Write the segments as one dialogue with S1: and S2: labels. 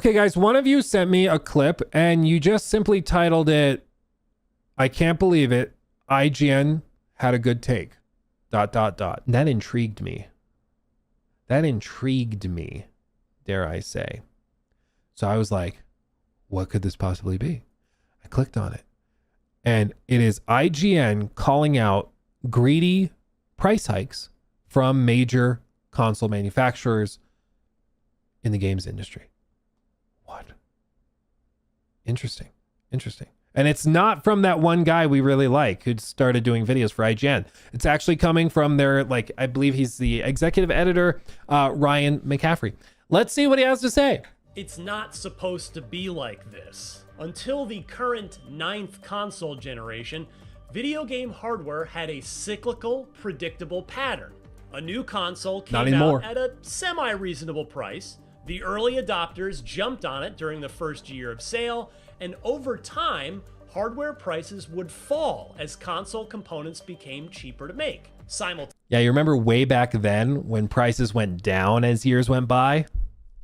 S1: Okay, guys, one of you sent me a clip and you just simply titled it, "I can't believe it. IGN had a good take. ... And that intrigued me. Dare I say. So I was like, what could this possibly be? I clicked on it. And it is IGN calling out greedy price hikes from major console manufacturers in the games industry. What? Interesting. And it's not from that one guy we really like who started doing videos for IGN. It's actually coming from their, like, I believe he's the executive editor, Ryan McCaffrey. Let's see what he has to say.
S2: It's not supposed to be like this. Until the current 9th console generation, video game hardware had a cyclical, predictable pattern. A new console came out at a semi-reasonable price. The early adopters jumped on it during the first year of sale, and over time, hardware prices would fall as console components became cheaper to make.
S1: Yeah, you remember way back then when prices went down as years went by?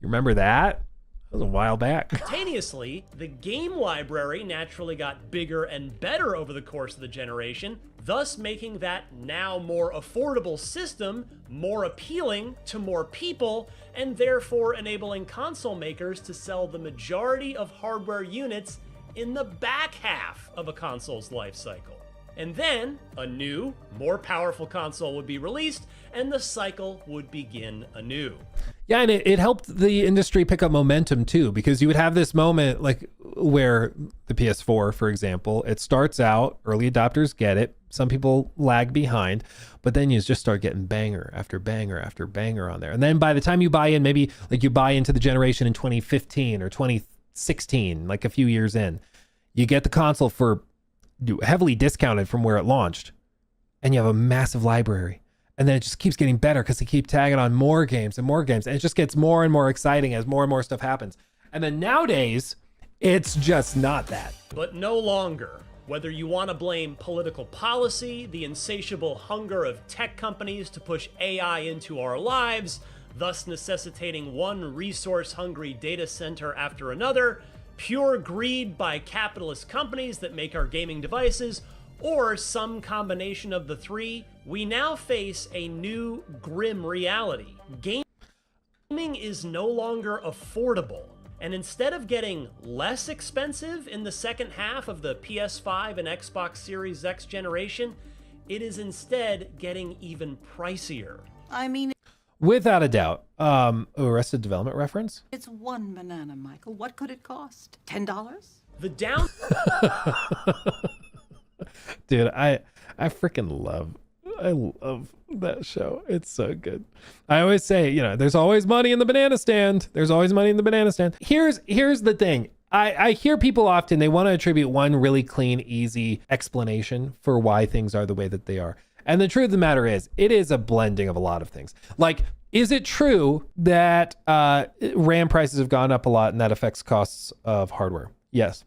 S1: You remember that? That was a while back.
S2: Simultaneously, the game library naturally got bigger and better over the course of the generation, thus making that now more affordable system more appealing to more people, and therefore enabling console makers to sell the majority of hardware units in the back half of a console's life cycle. And then a new, more powerful console would be released, and the cycle would begin anew.
S1: Yeah, and it helped the industry pick up momentum too, because you would have this moment like where the PS4, for example, it starts out, early adopters get it, some people lag behind, but then you just start getting banger after banger after banger on there. And then by the time you buy in, maybe like you buy into the generation in 2015 or 2016, like a few years in, you get the console for heavily discounted from where it launched, and you have a massive library. And then it just keeps getting better because they keep tagging on more games and more games. And it just gets more and more exciting as more and more stuff happens. And then nowadays, it's just not that.
S2: But no longer. Whether you want to blame political policy, the insatiable hunger of tech companies to push AI into our lives, thus necessitating one resource-hungry data center after another, pure greed by capitalist companies that make our gaming devices, or some combination of the three, we now face a new grim reality. Gaming is no longer affordable, and instead of getting less expensive in the second half of the PS5 and Xbox Series X generation, it is getting even pricier.
S3: I mean,
S1: without a doubt. Arrested Development reference?
S3: It's one banana, Michael. What could it cost? $10?
S2: The down...
S1: Dude, I freaking love that show. It's so good. I always say, you know, there's always money in the banana stand. Here's the thing. I hear people often, they want to attribute one really clean, easy explanation for why things are the way that they are. And the truth of the matter is, it is a blending of a lot of things. Like, is it true that RAM prices have gone up a lot and that affects costs of hardware? Yes.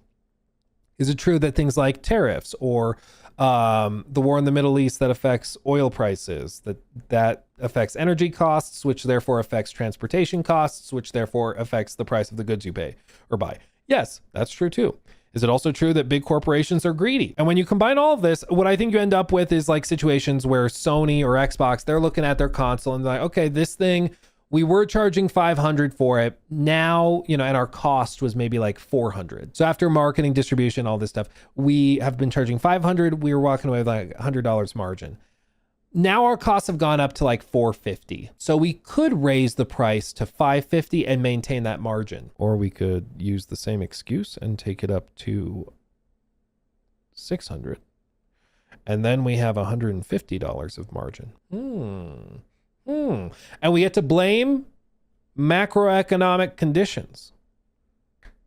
S1: Is it true that things like tariffs or the war in the Middle East that affects oil prices, that affects energy costs, which therefore affects transportation costs, which therefore affects the price of the goods you pay or buy? Yes, that's true too. Is it also true that big corporations are greedy? And when you combine all of this, what I think you end up with is like situations where Sony or Xbox, they're looking at their console and they're like, okay, this thing, we were charging $500 for it. Now, you know, and our cost was maybe like $400. So after marketing, distribution, all this stuff, we have been charging $500. We were walking away with like $100 margin. Now our costs have gone up to like $450. So we could raise the price to $550 and maintain that margin. Or we could use the same excuse and take it up to $600. And then we have $150 of margin. And we get to blame macroeconomic conditions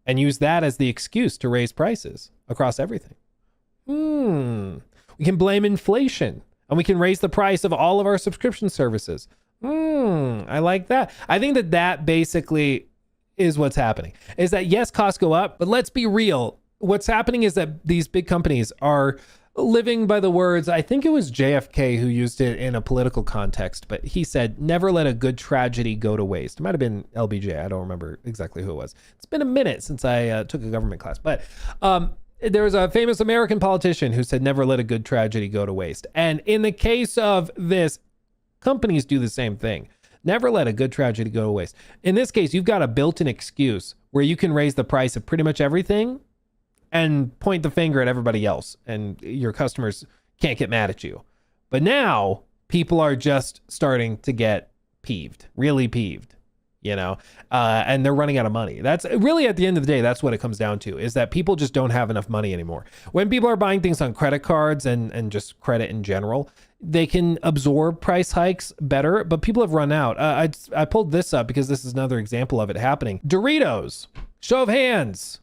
S1: and use that as the excuse to raise prices across everything. We can blame inflation and we can raise the price of all of our subscription services. I like that. I think that basically is what's happening, is that yes, costs go up, but let's be real. What's happening is that these big companies are living by the words, I think it was JFK who used it in a political context, but he said, never let a good tragedy go to waste. It might have been LBJ. I don't remember exactly who it was. It's been a minute since I took a government class, but there was a famous American politician who said, never let a good tragedy go to waste. And in the case of this, companies do the same thing. Never let a good tragedy go to waste. In this case, you've got a built-in excuse where you can raise the price of pretty much everything and point the finger at everybody else, and your customers can't get mad at you. But now people are just starting to get peeved, really peeved, and they're running out of money. That's really, at the end of the day, that's what it comes down to, is that people just don't have enough money anymore. When people are buying things on credit cards and just credit in general, they can absorb price hikes better, but people have run out. I pulled this up because this is another example of it happening. Doritos, show of hands.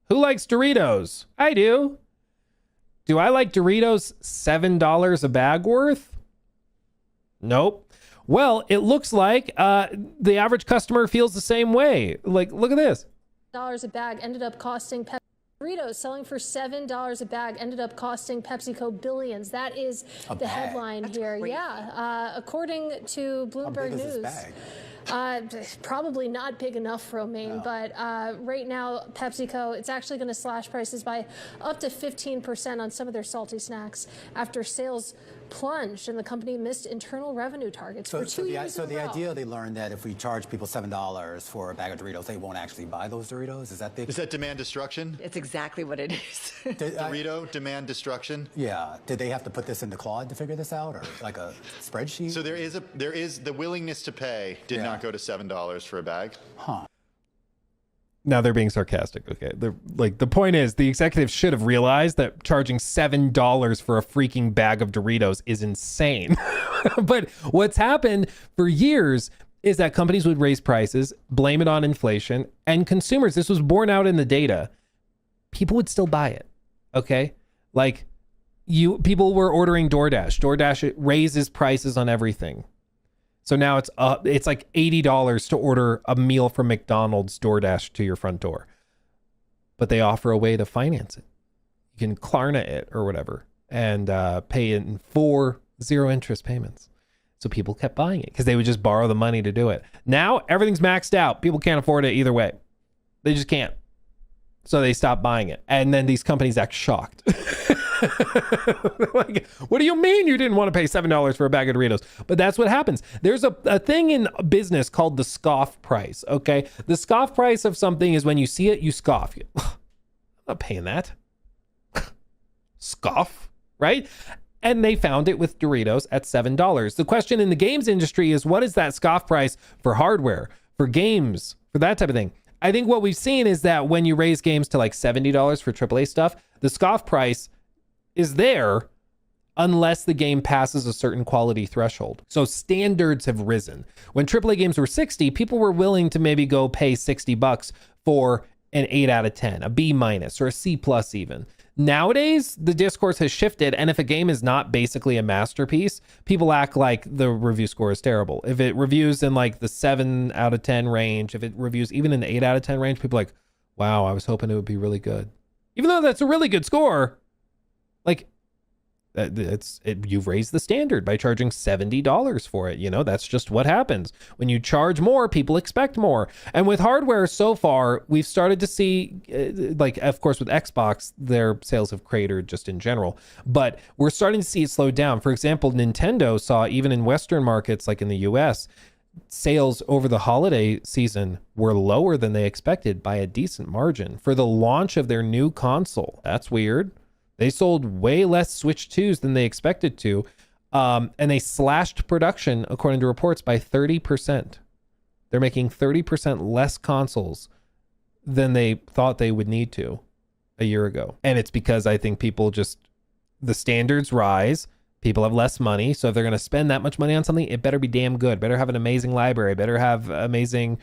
S1: Who likes Doritos? I do. Do I like Doritos $7 a bag worth? Nope. Well, it looks like the average customer feels the same way. Like, look at this.
S4: $7 a bag ended up costing Doritos selling for $7 a bag ended up costing PepsiCo billions. That is the headline here. Crazy. Yeah. According to Bloomberg News. Probably not big enough, Romaine, but right now, PepsiCo, it's actually going to slash prices by up to 15% on some of their salty snacks after sales plunged and the company missed internal revenue targets for 2 years in a row.
S5: The idea they learned that if we charge people $7 for a bag of Doritos, they won't actually buy those Doritos. Is that demand destruction?
S6: It's exactly what it is.
S5: Dorito demand destruction? Yeah. Did they have to put this into Claude to figure this out, or like a spreadsheet?
S7: So there is the willingness to pay did not go to $7 for a bag.
S5: Huh.
S1: Now they're being sarcastic. Okay. The point is the executives should have realized that charging $7 for a freaking bag of Doritos is insane. But what's happened for years is that companies would raise prices, blame it on inflation, and consumers, this was borne out in the data, people would still buy it. Okay. Like people were ordering DoorDash. DoorDash raises prices on everything. So now it's like $80 to order a meal from McDonald's DoorDash to your front door. But they offer a way to finance it. You can Klarna it or whatever and pay it in 4 0-interest payments. So people kept buying it because they would just borrow the money to do it. Now everything's maxed out. People can't afford it either way. They just can't. So they stop buying it. And then these companies act shocked. Like, what do you mean you didn't want to pay $7 for a bag of Doritos? But that's what happens. There's a thing in business called the scoff price, okay? The scoff price of something is when you see it, you scoff. I'm not paying that. Scoff, right? And they found it with Doritos at $7. The question in the games industry is, what is that scoff price for hardware, for games, for that type of thing? I think what we've seen is that when you raise games to like $70 for AAA stuff, the scoff price is there unless the game passes a certain quality threshold. So standards have risen. When AAA games were 60, people were willing to maybe go pay $60 for an 8 out of 10, a B- or a C+ even. Nowadays, the discourse has shifted, and if a game is not basically a masterpiece, people act like the review score is terrible. If it reviews in like the 7 out of 10 range, if it reviews even in the 8 out of 10 range, people are like, wow, I was hoping it would be really good. Even though that's a really good score, like you've raised the standard by charging $70 for it. That's just what happens. When you charge more, people expect more. And with hardware so far, we've started to see, like, of course, with Xbox, their sales have cratered just in general, but we're starting to see it slow down. For example, Nintendo saw, even in Western markets, like in the US, sales over the holiday season were lower than they expected by a decent margin for the launch of their new console. That's weird. They sold way less Switch 2s than they expected to, and they slashed production, according to reports, by 30%. They're making 30% less consoles than they thought they would need to a year ago. And it's because I think the standards rise, people have less money, so if they're going to spend that much money on something, it better be damn good, better have an amazing library, better have amazing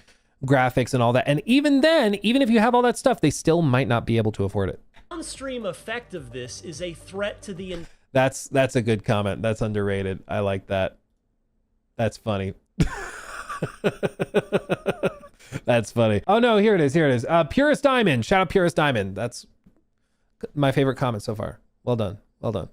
S1: graphics and all that. And even then, even if you have all that stuff, they still might not be able to afford it.
S2: Downstream effect of this is a threat to the
S1: That's a good comment. That's underrated. I like that. That's funny. That's funny. Oh no, here it is. Purist Diamond. Shout out Purist Diamond. That's my favorite comment so far. Well done. Well done.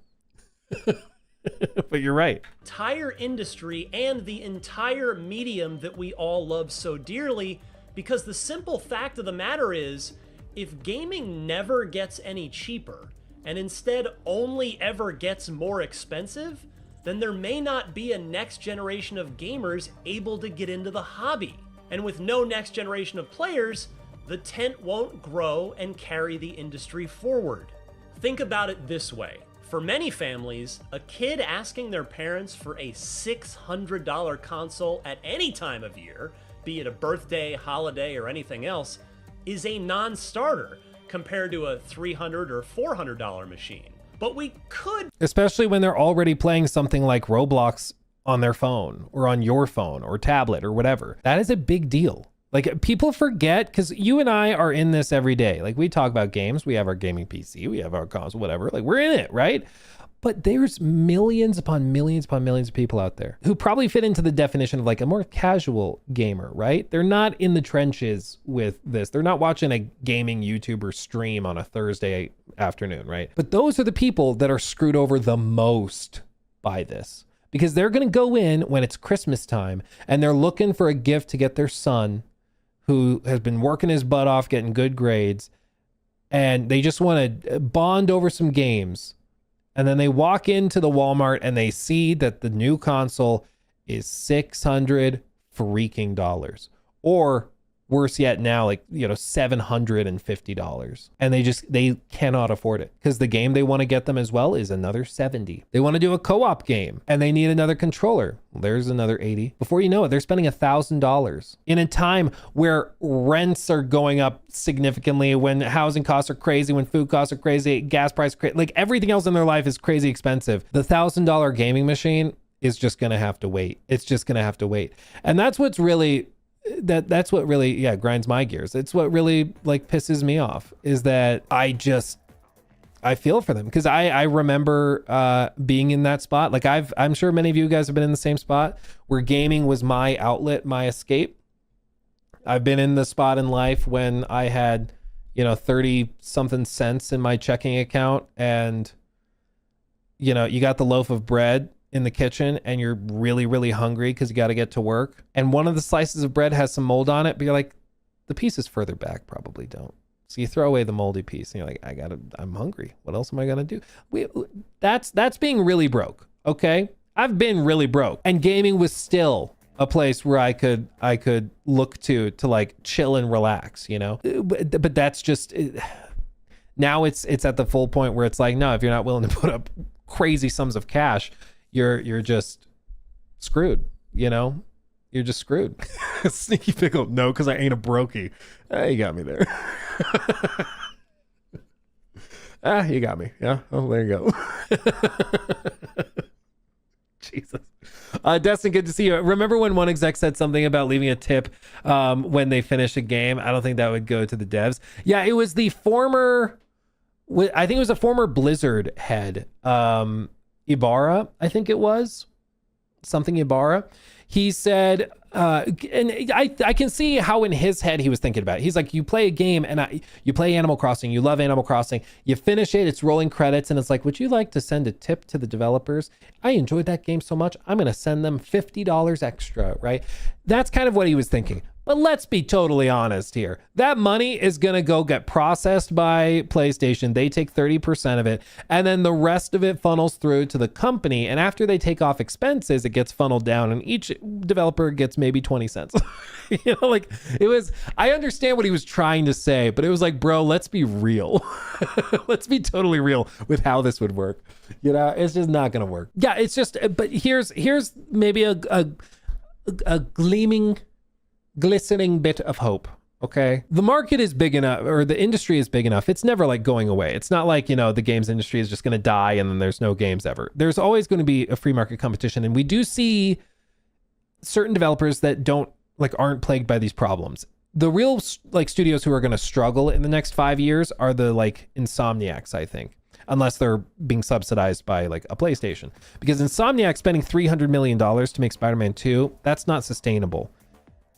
S1: But you're right.
S2: Entire industry and the entire medium that we all love so dearly, because the simple fact of the matter is, if gaming never gets any cheaper and instead only ever gets more expensive, then there may not be a next generation of gamers able to get into the hobby. And with no next generation of players, the tent won't grow and carry the industry forward. Think about it this way. For many families, a kid asking their parents for a $600 console at any time of year, be it a birthday, holiday, or anything else, is a non-starter compared to a $300 or $400 machine. But we could...
S1: Especially when they're already playing something like Roblox on their phone or on your phone or tablet or whatever. That is a big deal. Like, people forget, because you and I are in this every day. Like, we talk about games, we have our gaming PC, we have our console, whatever. Like, we're in it, right? But there's millions upon millions upon millions of people out there who probably fit into the definition of like a more casual gamer, right? They're not in the trenches with this. They're not watching a gaming YouTuber stream on a Thursday afternoon, right? But those are the people that are screwed over the most by this, because they're going to go in when it's Christmas time and they're looking for a gift to get their son, who has been working his butt off, getting good grades, and they just want to bond over some games. And then they walk into the Walmart and they see that the new console is $600 freaking dollars. Or worse yet now, like, you know, $750. And they cannot afford it, because the game they want to get them as well is another $70. They want to do a co-op game and they need another controller. Well, there's another $80. Before you know it, they're spending $1,000 in a time where rents are going up significantly, when housing costs are crazy, when food costs are crazy, gas prices, like everything else in their life is crazy expensive. The $1,000 gaming machine is just going to have to wait. It's just going to have to wait. And that's what's really... that's what really grinds my gears. It's what really like pisses me off, is that I feel for them, because I remember being in that spot. Like, I'm sure many of you guys have been in the same spot where gaming was my outlet, my escape. I've been in the spot in life when I had, 30 something cents in my checking account, and you got the loaf of bread in the kitchen and you're really, really hungry because you got to get to work. And one of the slices of bread has some mold on it, but you're like, the pieces further back probably don't. So you throw away the moldy piece and you're like, I'm hungry. What else am I going to do? That's being really broke. Okay. I've been really broke, and gaming was still a place where I could look to like chill and relax, but that's just, now it's at the full point where it's like, no, if you're not willing to put up crazy sums of cash, you're just screwed, you're just screwed. Sneaky pickle. No, because I ain't a brokey. You got me there. You got me. Yeah. Oh, there you go. Jesus. Destin, good to see you. Remember when one exec said something about leaving a tip when they finish a game? I don't think that would go to the devs. Yeah, it was the former, I think it was a former Blizzard head, Ibarra, I think it was. Something Ibarra. He said, and I can see how in his head he was thinking about it. He's like, you play a game and you play Animal Crossing, you love Animal Crossing, you finish it, it's rolling credits, and it's like, would you like to send a tip to the developers? I enjoyed that game so much, I'm going to send them $50 extra, right? That's kind of what he was thinking. But let's be totally honest here. That money is going to go get processed by PlayStation. They take 30% of it, and then the rest of it funnels through to the company. And after they take off expenses, it gets funneled down, and each developer gets maybe 20 cents. Like, it was, I understand what he was trying to say, but it was like, bro, let's be real. Let's be totally real with how this would work. It's just not going to work. Yeah, it's just, but here's maybe a glistening bit of hope. Okay, the market is big enough, or the industry is big enough. It's never like going away. It's not like, the games industry is just going to die and then there's no games ever. There's always going to be a free market competition, and we do see certain developers that aren't plagued by these problems. The real studios who are going to struggle in the next 5 years are the Insomniacs, I think, unless they're being subsidized by a PlayStation, because Insomniac spending $300 million to make Spider-Man 2, that's not sustainable.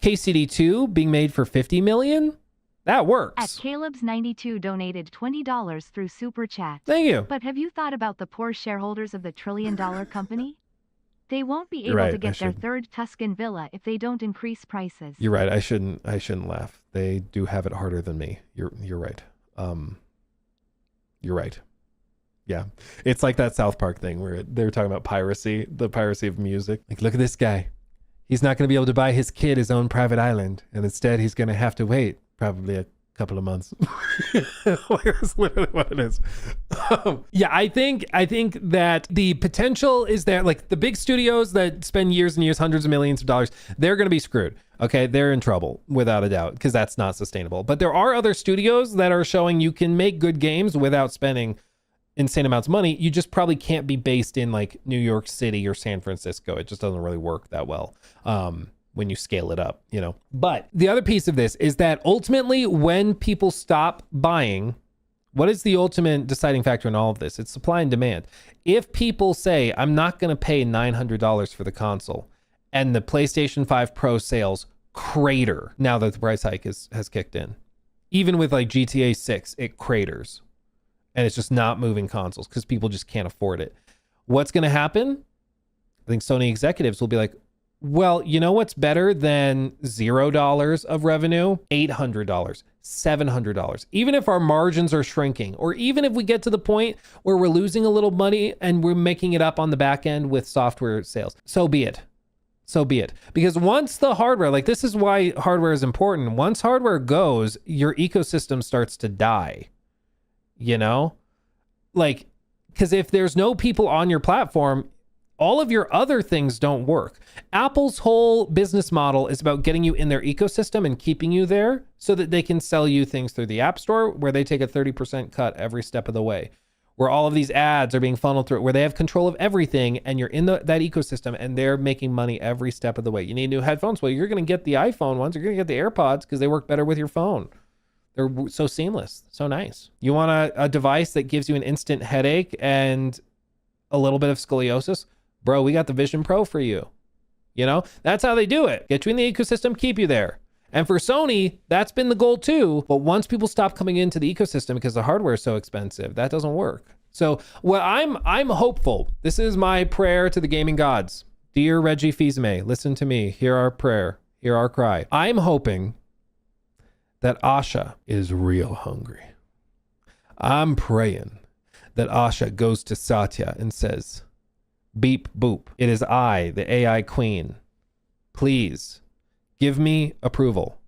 S1: KCD 2 being made for $50 million, That
S6: At
S1: works.
S6: Caleb's92 donated $20 through Super Chat.
S1: Thank you.
S6: But have you thought about the poor shareholders of the trillion-dollar company? They won't be
S1: You're
S6: able
S1: right,
S6: to
S1: I
S6: get their
S1: should.
S6: third Tuscan villa if they don't increase prices.
S1: You're right. I shouldn't laugh. They do have it harder than me. You're right. You're right. Yeah. It's like that South Park thing where they were talking about piracy, the piracy of music. Like, look at this guy. He's not going to be able to buy his kid his own private island. And instead, he's going to have to wait probably a couple of months. That's literally what it is. Yeah, I think that the potential is there. Like the big studios that spend years and years, hundreds of millions of dollars, they're going to be screwed. Okay, they're in trouble without a doubt because that's not sustainable. But there are other studios that are showing you can make good games without spending insane amounts of money. You just probably can't be based in like New York City or San Francisco. It just doesn't really work that well when you scale it up, you know. But the other piece of this is that ultimately when people stop buying, what is the ultimate deciding factor in all of this? It's supply and demand. If people say, I'm not going to pay $900 for the console, and the PlayStation 5 Pro sales crater now that the price hike has kicked in, even with like GTA 6, it craters. And it's just not moving consoles because people just can't afford it. What's going to happen? I think Sony executives will be like, well, you know what's better than $0 of revenue? $800, $700. Even if our margins are shrinking, or even if we get to the point where we're losing a little money and we're making it up on the back end with software sales, so be it. So be it. Because once the hardware, like this is why hardware is important. Once hardware goes, your ecosystem starts to die. You know, like, because if there's no people on your platform, all of your other things don't work. Apple's whole business model is about getting you in their ecosystem and keeping you there so that they can sell you things through the App Store, where they take a 30% cut every step of the way, where all of these ads are being funneled through, where they have control of everything and you're in that ecosystem and they're making money every step of the way. You need new headphones. Well, you're going to get the iPhone ones. You're going to get the AirPods because they work better with your phone. They're so seamless, so nice. You want a device that gives you an instant headache and a little bit of scoliosis? Bro, we got the Vision Pro for you. You know, that's how they do it. Get you in the ecosystem, keep you there. And for Sony, that's been the goal too. But once people stop coming into the ecosystem because the hardware is so expensive, that doesn't work. So well, I'm hopeful. This is my prayer to the gaming gods. Dear Reggie Fils-Aimé, listen to me. Hear our prayer. Hear our cry. I'm hoping that Asha is real hungry. I'm praying that Asha goes to Satya and says, beep boop, it is I, the AI queen. Please give me approval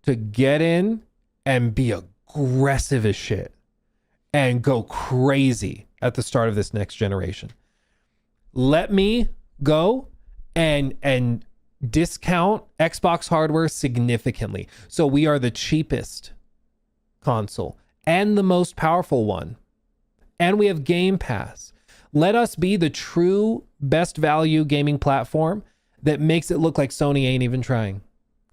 S1: to get in and be aggressive as shit and go crazy at the start of this next generation. Let me go and discount Xbox hardware significantly. So we are the cheapest console and the most powerful one. And we have Game Pass. Let us be the true best value gaming platform that makes it look like Sony ain't even trying.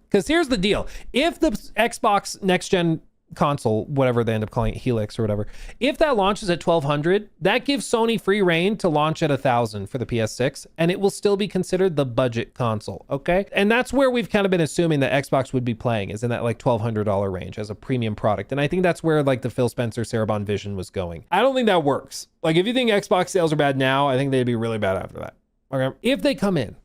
S1: Because here's the deal. If the Xbox next gen console, whatever they end up calling it, Helix or whatever, if that launches at $1,200, that gives Sony free reign to launch at $1,000 for the PS6, and it will still be considered the budget console, okay? And that's where we've kind of been assuming that Xbox would be playing, is in that like $1,200 range as a premium product. And I think that's where like the Phil Spencer Cerebon vision was going. I don't think that works. Like if you think Xbox sales are bad now, I think they'd be really bad after that. Okay? If they come in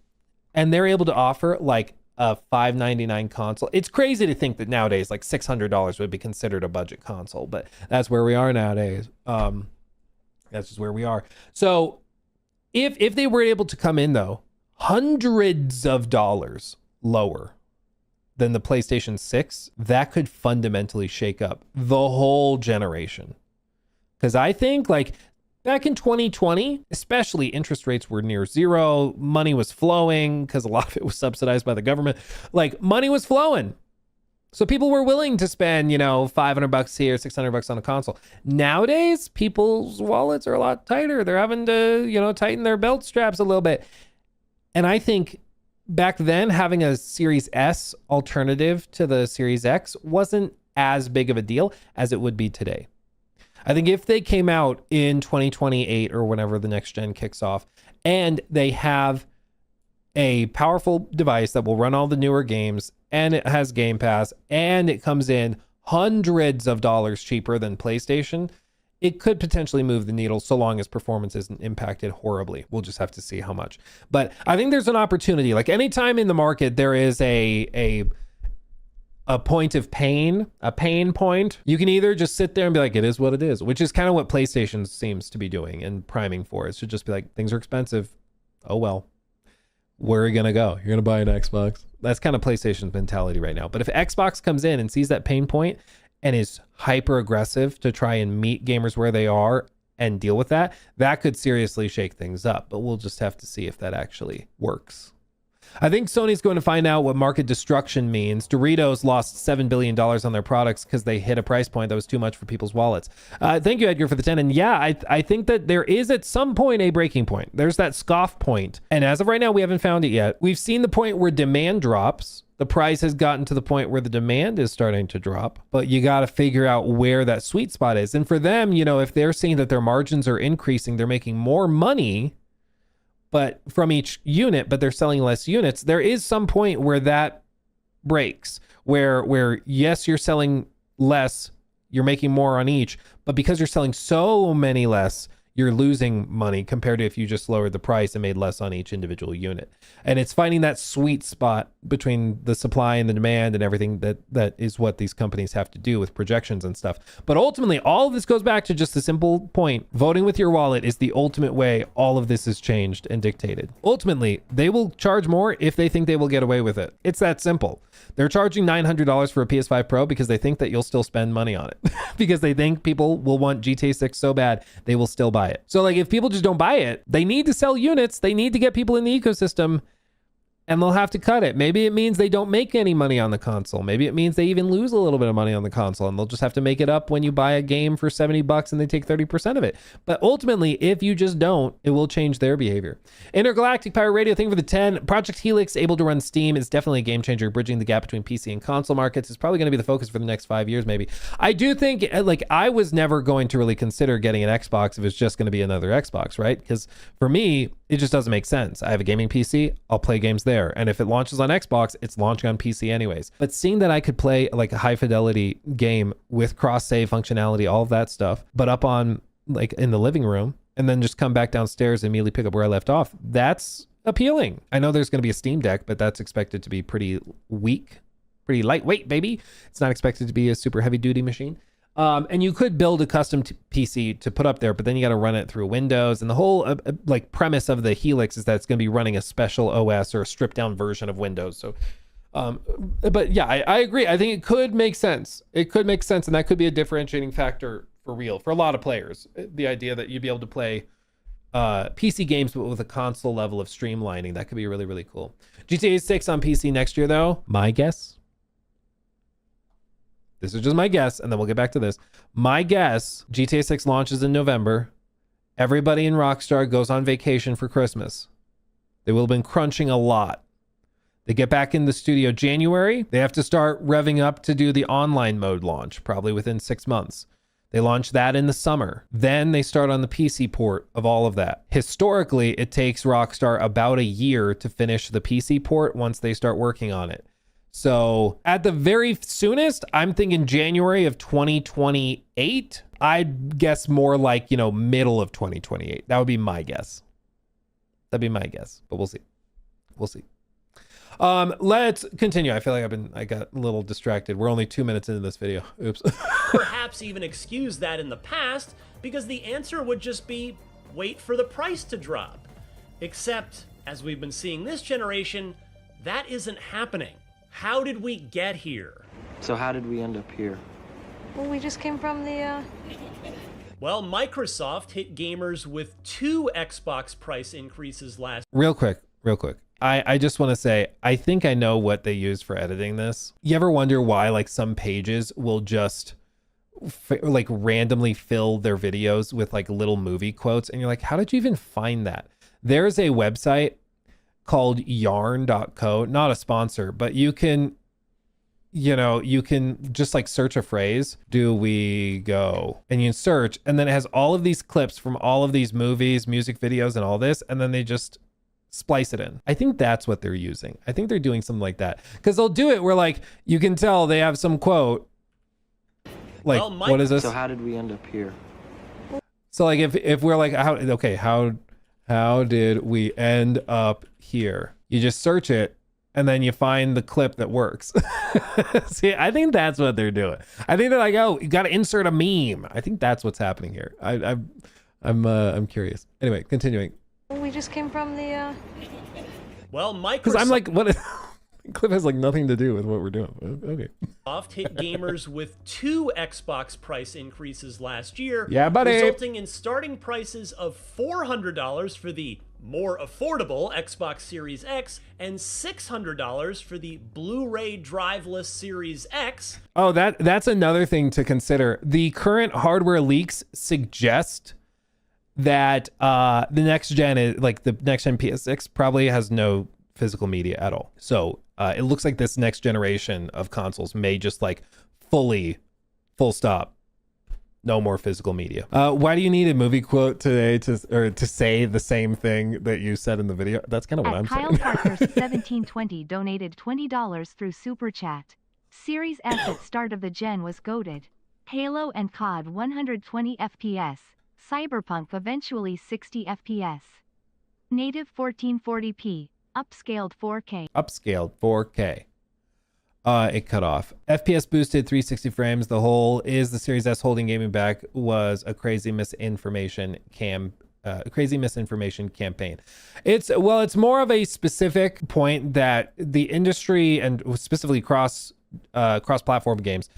S1: and they're able to offer like a $599 console. It's crazy to think that nowadays like $600 would be considered a budget console, but that's where we are nowadays. That's just where we are. So if they were able to come in though, hundreds of dollars lower than the PlayStation 6, that could fundamentally shake up the whole generation. Because I think like back in 2020, especially, interest rates were near zero. Money was flowing because a lot of it was subsidized by the government. Like money was flowing. So people were willing to spend, $500 here, $600 on a console. Nowadays, people's wallets are a lot tighter. They're having to, tighten their belt straps a little bit. And I think back then, having a Series S alternative to the Series X wasn't as big of a deal as it would be today. I think if they came out in 2028 or whenever the next gen kicks off, and they have a powerful device that will run all the newer games and it has Game Pass, and it comes in hundreds of dollars cheaper than PlayStation, it could potentially move the needle so long as performance isn't impacted horribly. We'll just have to see how much. But I think there's an opportunity. Like anytime in the market there is a point of pain, a pain point, you can either just sit there and be like, it is what it is, which is kind of what PlayStation seems to be doing and priming for. It should just be like, things are expensive. Oh, well, where are you going to go? You're going to buy an Xbox. That's kind of PlayStation's mentality right now. But if Xbox comes in and sees that pain point and is hyper aggressive to try and meet gamers where they are and deal with that, that could seriously shake things up. But we'll just have to see if that actually works. I think Sony's going to find out what market destruction means. Doritos lost $7 billion on their products because they hit a price point that was too much for people's wallets. Thank you, Edgar, for the 10. And yeah, I think that there is at some point a breaking point. There's that scoff point. And as of right now, we haven't found it yet. We've seen the point where demand drops. The price has gotten to the point where the demand is starting to drop, but you got to figure out where that sweet spot is. And for them, you know, if they're seeing that their margins are increasing, they're making more money but from each unit, but they're selling less units, there is some point where that breaks, where yes, you're selling less, you're making more on each, but because you're selling so many less, you're losing money compared to if you just lowered the price and made less on each individual unit. And it's finding that sweet spot between the supply and the demand and everything that is what these companies have to do with projections and stuff. But ultimately, all of this goes back to just the simple point. Voting with your wallet is the ultimate way all of this is changed and dictated. Ultimately, they will charge more if they think they will get away with it. It's that simple. They're charging $900 for a PS5 Pro because they think that you'll still spend money on it. Because they think people will want GTA 6 so bad, they will still buy it. So like if people just don't buy it, they need to sell units, they need to get people in the ecosystem, and they'll have to cut it. Maybe it means they don't make any money on the console. Maybe it means they even lose a little bit of money on the console, and they'll just have to make it up when you buy a game for $70 and they take 30% of it. But ultimately, if you just don't, it will change their behavior. Intergalactic Pirate Radio, thank you for the 10. Project Helix, able to run Steam, is definitely a game changer. Bridging the gap between PC and console markets is probably going to be the focus for the next 5 years, maybe. I do think, like, I was never going to really consider getting an Xbox if it's just going to be another Xbox, right? Because for me, it just doesn't make sense. I have a gaming PC, I'll play games there. And if it launches on Xbox, it's launching on PC anyways. But seeing that I could play like a high fidelity game with cross save functionality, all of that stuff, but up on like in the living room and then just come back downstairs and immediately pick up where I left off, that's appealing. I know there's going to be a Steam Deck, but that's expected to be pretty weak, pretty lightweight, baby. It's not expected to be a super heavy duty machine. And you could build a custom PC to put up there, but then you got to run it through Windows. And the whole like premise of the Helix is that it's going to be running a special OS or a stripped down version of Windows. So, but yeah, I agree. I think it could make sense. It could make sense. And that could be a differentiating factor for real, for a lot of players. The idea that you'd be able to play PC games, but with a console level of streamlining, that could be really, really cool. GTA 6 on PC next year, though, my guess. This is just my guess, and then we'll get back to this. My guess, GTA 6 launches in November. Everybody in Rockstar goes on vacation for Christmas. They will have been crunching a lot. They get back in the studio January. They have to start revving up to do the online mode launch, probably within 6 months. They launch that in the summer. Then they start on the PC port of all of that. Historically, it takes Rockstar about a year to finish the PC port once they start working on it. So at the very soonest, I'm thinking January of 2028. I'd guess more like, middle of 2028. That would be my guess. That'd be my guess, but we'll see. We'll see. Let's continue. I feel like I got a little distracted. We're only 2 minutes into this video. Oops.
S2: Perhaps even excuse that in the past, because the answer would just be wait for the price to drop. Except, as we've been seeing this generation, that isn't happening. How did we get here?
S8: So how did we end up here?
S9: Well, we just came from the,
S2: Well, Microsoft hit gamers with 2 Xbox price increases last.
S1: Real quick. I just want to say, I think I know what they used for editing this. You ever wonder why like some pages will just like randomly fill their videos with like little movie quotes? And you're like, how did you even find that? There's a website called yarn.co, not a sponsor, but you can just like search a phrase. Do we go? And you search, and then it has all of these clips from all of these movies, music videos, and all this. And then they just splice it in. I think that's what they're using. I think they're doing something like that because they'll do it where like you can tell they have some quote. Like,
S2: Well,
S1: what is this?
S8: So how did we end up here?
S1: So like if we're like, how did we end up here? You just search it and then you find the clip that works. See, I think that's what they're doing. I think they're like, oh, you got to insert a meme. I think that's what's happening here. I'm curious. Anyway, continuing.
S9: We just came from the
S2: Well,
S1: Because I'm like, what? Clip has like nothing to do with what we're doing. Okay.
S2: Microsoft hit gamers with 2 Xbox price increases last year,
S1: Yeah, buddy.
S2: resulting in starting prices of $400 for the more affordable Xbox Series X and $600 for the Blu-ray driveless Series X.
S1: Oh, that's another thing to consider. The current hardware leaks suggest that the next gen is like the next gen PS6 probably has no physical media at all. So it looks like this next generation of consoles may just like full stop, no more physical media. Why do you need a movie quote today to say the same thing that you said in the video? That's kind of what I'm
S6: Kyle
S1: saying.
S6: Parker's 1720 donated $20 through Super Chat. Series S at start of the gen was goated. Halo and COD 120 FPS. Cyberpunk eventually 60 FPS. Native 1440p. Upscaled 4K.
S1: Upscaled 4K. It cut off. FPS boosted 360 frames. The whole is the Series S holding gaming back was a crazy misinformation campaign. It's more of a specific point that the industry and specifically cross-platform games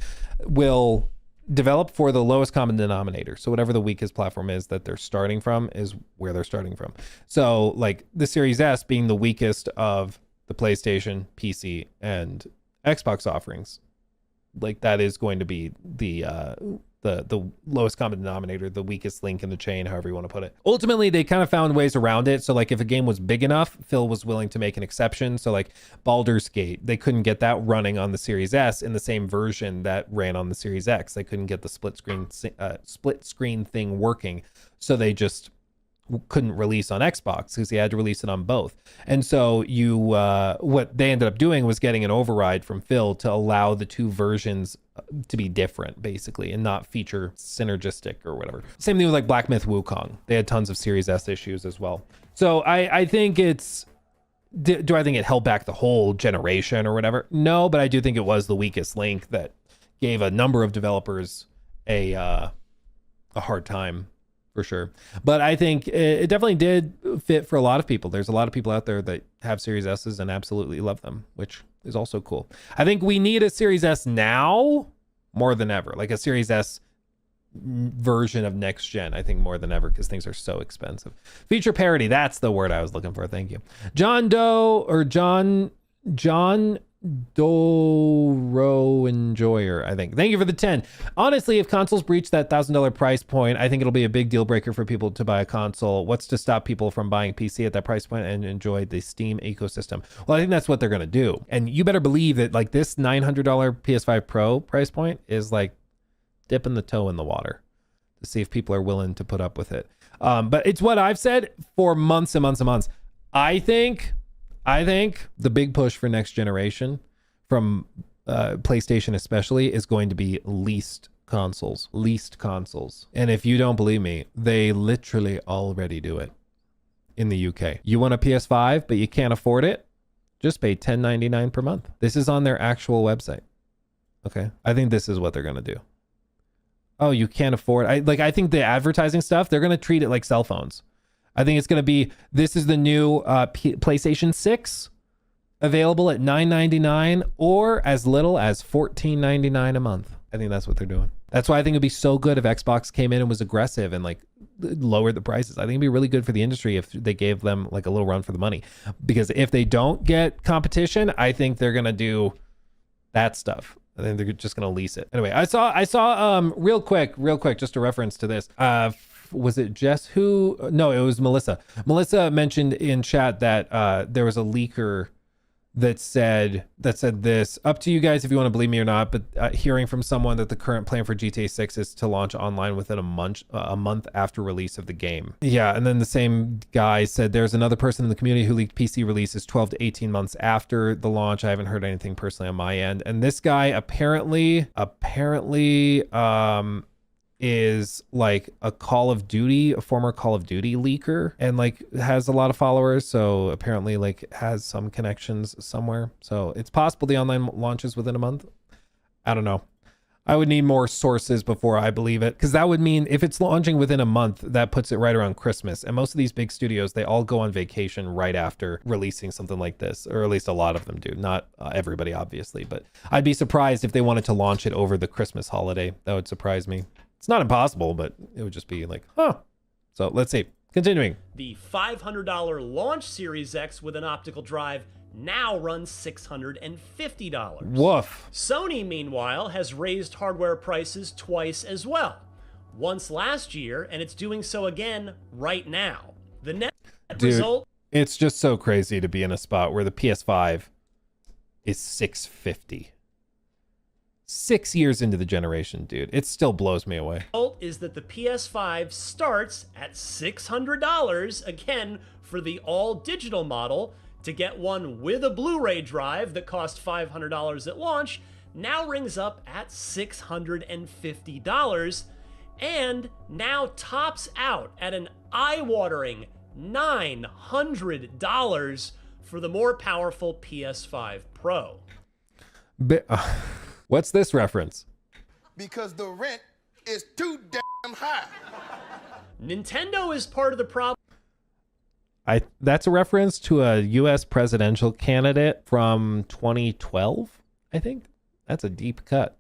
S1: will develop for the lowest common denominator. So whatever the weakest platform is that they're starting from is where they're starting from. So like the Series S being the weakest of the PlayStation, PC, and Xbox offerings, like that is going to be the lowest common denominator, the weakest link in the chain, however you want to put it. Ultimately, they kind of found ways around it. So like if a game was big enough, Phil was willing to make an exception. So like Baldur's Gate, they couldn't get that running on the Series S in the same version that ran on the Series X. They couldn't get the split screen thing working. So they just couldn't release on Xbox because he had to release it on both. And so what they ended up doing was getting an override from Phil to allow the two versions to be different basically and not feature synergistic or whatever. Same thing with like Black Myth Wukong. They had tons of Series S issues as well. So I think do I think it held back the whole generation or whatever? No, but I do think it was the weakest link that gave a number of developers a hard time. For sure. But I think it definitely did fit for a lot of people. There's a lot of people out there that have Series S's and absolutely love them, which is also cool. I think we need a Series S now more than ever, like a Series S version of next gen, I think more than ever because things are so expensive. Feature parity, that's the word I was looking for. Thank you. John Doro Enjoyer, I think. Thank you for the 10. Honestly, if consoles breach that $1,000 price point, I think it'll be a big deal breaker for people to buy a console. What's to stop people from buying PC at that price point and enjoy the Steam ecosystem? Well, I think that's what they're going to do. And you better believe that like this $900 PS5 Pro price point is like dipping the toe in the water to see if people are willing to put up with it. But it's what I've said for months and months and months. I think the big push for next generation from PlayStation especially is going to be leased consoles. And if you don't believe me, they literally already do it in the UK. You want a PS5, but you can't afford it? Just pay $10.99 per month. This is on their actual website. Okay. I think this is what they're going to do. Oh, you can't afford. I think the advertising stuff, they're going to treat it like cell phones. I think it's going to be, this is the new PlayStation 6 available at $9.99 or as little as $14.99 a month. I think that's what they're doing. That's why I think it'd be so good if Xbox came in and was aggressive and like lowered the prices. I think it'd be really good for the industry if they gave them like a little run for the money. Because if they don't get competition, I think they're going to do that stuff. I think they're just going to lease it. Anyway, I saw real quick, just a reference to this. Was it Jess No, it was Melissa. Melissa mentioned in chat that there was a leaker that said this. Up to you guys if you want to believe me or not, but hearing from someone that the current plan for GTA 6 is to launch online within a month after release of the game. Yeah, and then the same guy said there's another person in the community who leaked PC releases 12 to 18 months after the launch. I haven't heard anything personally on my end. And this guy apparently is like a former Call of Duty leaker, and like has a lot of followers, so apparently like has some connections somewhere. So it's possible the online launches within a month. I don't know. I would need more sources before I believe it, because that would mean if it's launching within a month, that puts it right around Christmas. And most of these big studios, they all go on vacation right after releasing something like this, or at least a lot of them do. Not everybody, obviously, but I'd be surprised if they wanted to launch it over the Christmas holiday. That would surprise me. It's not impossible, but it would just be like, huh. So let's see. Continuing.
S2: The $500 launch Series X with an optical drive now runs $650.
S1: Woof.
S2: Sony, meanwhile, has raised hardware prices twice as well. Once last year, and it's doing so again right now. The net result...
S1: It's just so crazy to be in a spot where the PS5 is $650. 6 years into the generation, dude. It still blows me away.
S2: Is that the PS5 starts at $600 again for the all-digital model. To get one with a Blu-ray drive that cost $500 at launch now rings up at $650 and now tops out at an eye-watering $900 for the more powerful PS5 Pro.
S1: What's this reference?
S10: Because the rent is too damn high.
S2: Nintendo is part of the problem.
S1: That's a reference to a U.S. presidential candidate from 2012, I think. That's a deep cut.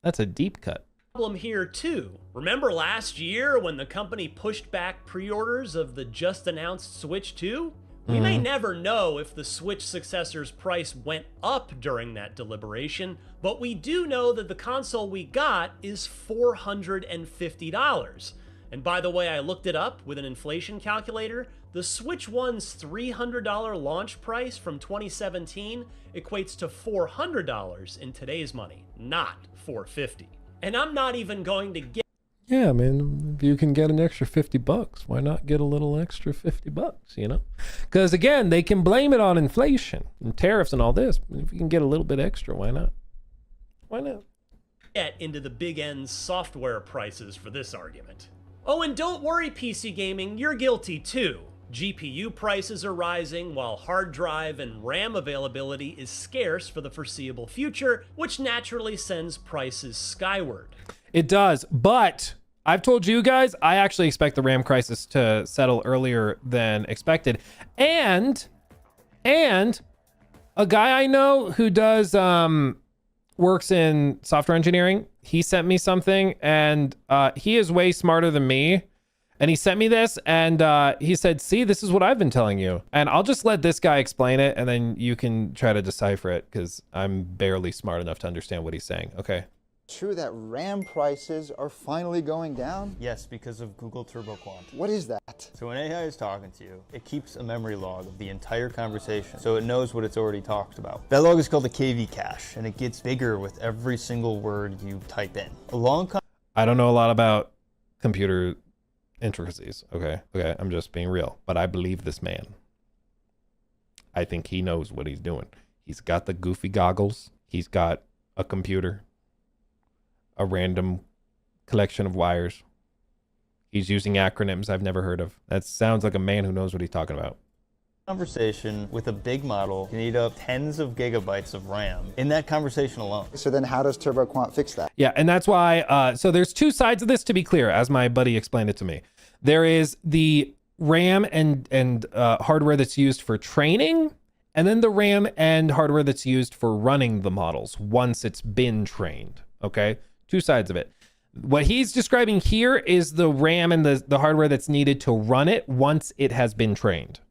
S1: That's a deep cut.
S2: Problem here too. Remember last year when the company pushed back pre-orders of the just announced Switch 2? We may never know if the Switch successor's price went up during that deliberation, but we do know that the console we got is $450. And by the way, I looked it up with an inflation calculator. The Switch 1's $300 launch price from 2017 equates to $400 in today's money, not $450. And I'm not even going to get...
S1: Yeah, man, if you can get an extra $50, why not get a little extra $50, you know? Because again, they can blame it on inflation and tariffs and all this. If you can get a little bit extra, why not? Why not?
S2: Get into the big end software prices for this argument. Oh, and don't worry, PC gaming, you're guilty too. GPU prices are rising while hard drive and RAM availability is scarce for the foreseeable future, which naturally sends prices skyward.
S1: It does, but I've told you guys, I actually expect the RAM crisis to settle earlier than expected. And a guy I know who does works in software engineering, he sent me something, and he is way smarter than me. And he sent me this, and he said, see, this is what I've been telling you. And I'll just let this guy explain it, and then you can try to decipher it, because I'm barely smart enough to understand what he's saying. Okay.
S11: True that RAM prices are finally going down?
S8: Yes, because of Google Turbo Quant.
S11: What is that?
S8: So when AI is talking to you, it keeps a memory log of the entire conversation, so it knows what it's already talked about. That log is called the KV cache, and it gets bigger with every single word you type in.
S1: I don't know a lot about computer intricacies. Okay, I'm just being real, but I believe this man. I think he knows what he's doing. He's got the goofy goggles. He's got a computer, a random collection of wires. He's using acronyms I've never heard of. That sounds like a man who knows what he's talking about.
S8: Conversation with a big model can eat up tens of gigabytes of RAM in that conversation alone.
S11: So then how does Turbo Quant fix that?
S1: Yeah, and that's why, so there's two sides of this, to be clear, as my buddy explained it to me. There is the RAM and hardware that's used for training, and then the RAM and hardware that's used for running the models once it's been trained, okay? Two sides of it. What he's describing here is the RAM and the hardware that's needed to run it once it has been trained.